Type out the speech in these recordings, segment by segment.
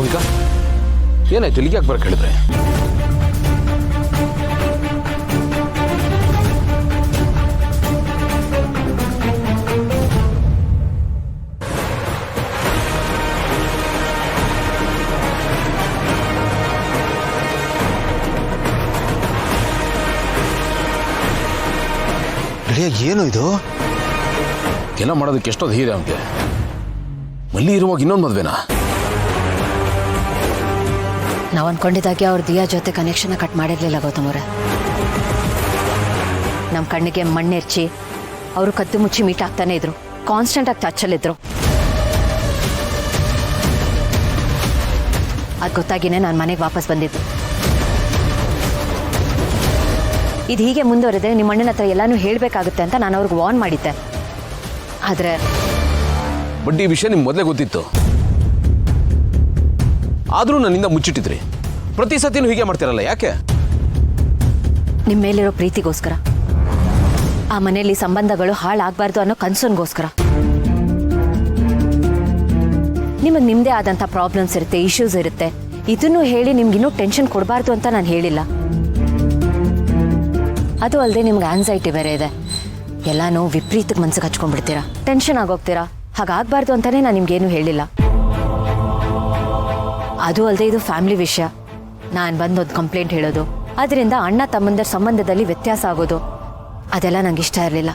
ಭೂಮಿಕಾ, ಏನಾಯ್ತು? ಇಲ್ಲಿಗೆ ಯಾಕೆ ಬರಕ್ಕೆ ಹೇಳಿದ್ರೆ? ಏನು ಇದು? ಎಲ್ಲ ಮಾಡೋದಕ್ಕೆ ಎಷ್ಟೊಂದು ಹೀರೆ ಅವನಿಗೆ. ಮಲ್ಲಿ ಇರುವಾಗ ಇನ್ನೊಂದು ಮದ್ವೆನಾ? ನಾವು ಅನ್ಕೊಂಡಿದ್ದಾಗೆ ಅವ್ರ ದಿಯಾ ಜೊತೆ ಕನೆಕ್ಷನ್ ಕಟ್ ಮಾಡಿರ್ಲಿಲ್ಲ ಗೌತಮ್ ಅವರೇ. ನಮ್ಮ ಕಣ್ಣಿಗೆ ಮಣ್ಣೆರ್ಚಿ ಅವರು ಕದ್ದು ಮುಚ್ಚಿ ಮೀಟ್ ಆಗ್ತಾನೆ ಇದ್ರು, ಕಾನ್ಸ್ಟೆಂಟ್ ಆಗಿ ಟಚ್ಚಲ್ಲಿದ್ರು. ಅದು ಗೊತ್ತಾಗಿನೇ ನಾನು ಮನೆಗೆ ವಾಪಸ್ ಬಂದಿದ್ದು. ಇದು ಹೀಗೆ ಮುಂದುವರೆದ್ರೆ ನಿಮ್ಮ ಅಣ್ಣನ ಹತ್ರ ಎಲ್ಲಾನು ಹೇಳಬೇಕಾಗುತ್ತೆ ಅಂತ ನಾನು ಅವ್ರಿಗೆ ವಾರ್ನ್ ಮಾಡಿದ್ದೆ. ಆದರೆ ಬಟ್ ಈ ವಿಷಯ ನಿಮ್ಗೆ ಮೊದಲೇ ಗೊತ್ತಿತ್ತು, ಆದರೂ ನನ್ನಿಂದ ಮುಚ್ಚಿಟ್ಟಿದ್ರಿ. ಪ್ರತಿ ಸತಿನೂ ಹೀಗೆ ಮಾಡ್ತಿರಲ್ಲ, ಯಾಕೆ? ನಿಮ್ಮ ಮೇಲಿರೋ ಪ್ರೀತಿಗೋಸ್ಕರ, ಆ ಮನೆಯಲ್ಲಿ ಸಂಬಂಧಗಳು ಹಾಳಾಗಬಾರ್ದು ಅನ್ನೋ ಕನ್ಸರ್ನ್ಗೋಸ್ಕರ. ನಿಮಗೆ ನಿಮ್ಮದೇ ಆದಂಥ ಪ್ರಾಬ್ಲಮ್ಸ್ ಇರುತ್ತೆ, ಇಶ್ಯೂಸ್ ಇರುತ್ತೆ. ಇದನ್ನು ಹೇಳಿ ನಿಮ್ಗಿನ್ನೂ ಟೆನ್ಷನ್ ಕೊಡಬಾರ್ದು ಅಂತ ನಾನು ಹೇಳಿಲ್ಲ. ಅದು ಅಲ್ಲದೆ ನಿಮ್ಗೆ ಆನ್ಸೈಟಿ ಬೇರೆ ಇದೆ. ಎಲ್ಲಾನು ವಿಪರೀತಕ್ಕೆ ಮನ್ಸಿಗೆ ಹಚ್ಕೊಂಡ್ಬಿಡ್ತೀರಾ, ಟೆನ್ಷನ್ ಆಗೋಗ್ತೀರಾ. ಹಾಗಾಗಬಾರ್ದು ಅಂತಲೇ ನಾನು ನಿಮ್ಗೇನು ಹೇಳಿಲ್ಲ. ಅದು ಅಲ್ಲದೆ ಇದು ಫ್ಯಾಮಿಲಿ ವಿಷಯ. ನಾನು ಬಂದೊಂದು ಕಂಪ್ಲೇಂಟ್ ಹೇಳೋದು, ಅದರಿಂದ ಅಣ್ಣ ತಮ್ಮಂದರ ಸಂಬಂಧದಲ್ಲಿ ವ್ಯತ್ಯಾಸ ಆಗೋದು, ಅದೆಲ್ಲ ನಂಗೆ ಇಷ್ಟ ಇರಲಿಲ್ಲ.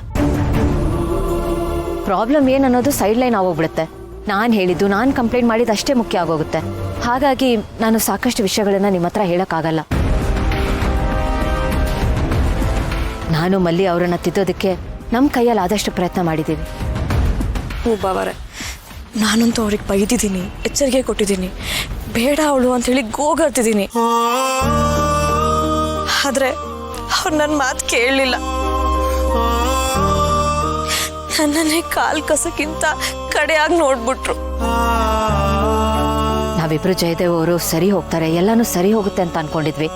ಪ್ರಾಬ್ಲಮ್ ಏನನ್ನೋದು ಸೈಡ್ ಲೈನ್ ಆಗೋಗ್ಬಿಡುತ್ತೆ. ನಾನು ಹೇಳಿದ್ದು, ನಾನು ಕಂಪ್ಲೇಂಟ್ ಮಾಡಿದ್ದು ಅಷ್ಟೇ ಮುಖ್ಯ ಆಗೋಗುತ್ತೆ. ಹಾಗಾಗಿ ನಾನು ಸಾಕಷ್ಟು ವಿಷಯಗಳನ್ನು ನಿಮ್ಮ ಹತ್ರ ಹೇಳೋಕ್ಕಾಗಲ್ಲ. ನಾನು ಮಲ್ಲಿ ಅವರನ್ನು ತಿದ್ದೋದಕ್ಕೆ ನಮ್ಮ ಕೈಯಲ್ಲಿ ಆದಷ್ಟು ಪ್ರಯತ್ನ ಮಾಡಿದ್ದೀವಿ. ಬಾವರೆ, ನಾನಂತೂ ಅವ್ರಿಗೆ ಬೈದಿದ್ದೀನಿ, ಎಚ್ಚರಿಕೆ ಕೊಟ್ಟಿದ್ದೀನಿ, ಬೇಡ ಅವಳು ಅಂಥೇಳಿ ಗೋಗರ್ತಿದ್ದೀನಿ. ಆದರೆ ಅವ್ರು ನನ್ನ ಮಾತು ಕೇಳಲಿಲ್ಲ. ನನ್ನನ್ನೇ ಕಾಲು ಕಸಕ್ಕಿಂತ ಕಡೆಯಾಗಿ ನೋಡ್ಬಿಟ್ರು. ನಾವಿಬ್ರು ಜಯದೇವ್ ಅವರು ಸರಿ ಹೋಗ್ತಾರೆ, ಎಲ್ಲನೂ ಸರಿ ಹೋಗುತ್ತೆ ಅಂತ ಅನ್ಕೊಂಡಿದ್ವಿ.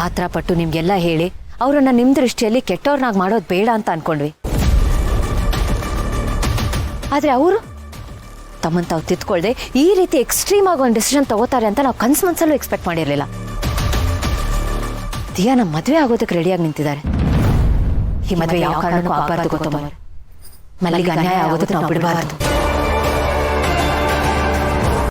ಆ ಥರ ಪಟ್ಟು ನಿಮ್ಗೆಲ್ಲ ಹೇಳಿ ಅವರನ್ನ ನಿಮ್ಮ ದೃಷ್ಟಿಯಲ್ಲಿ ಕೆಟ್ಟವ್ರನ್ನಾಗಿ ಮಾಡೋದು ಬೇಡ ಅಂತ ಅನ್ಕೊಂಡ್ವಿ. ಆದರೆ ಅವರು ತಮ್ಮನ್ನು ತಾವು ತಿದ್ಕೊಳ್ದೆ ಈ ರೀತಿ ಎಕ್ಸ್ಟ್ರೀಮ್ ಆಗಿ ಒಂದು ಡಿಸಿಷನ್ ತಗೋತಾರೆ ಅಂತ ನಾವು ಕನ್ಸು ಮನಸ್ಸಲ್ಲೂ ಎಕ್ಸ್ಪೆಕ್ಟ್ ಮಾಡಿರಲಿಲ್ಲ. ದಿಯಾ ನಮ್ಮ ಮದುವೆ ಆಗೋದಕ್ಕೆ ರೆಡಿಯಾಗಿ ನಿಂತಿದ್ದಾರೆ. ಈ ಮದುವೆ ಯಾವ ಕಾರಣಕ್ಕೂ ಆಗಬಾರ್ದು ಗೌತಮ್. ಮಲ್ಲಿಗೆ ಅನ್ಯಾಯ ಆಗೋದಕ್ಕೆ ನಾವು ಬಿಡಬಾರ್ದು.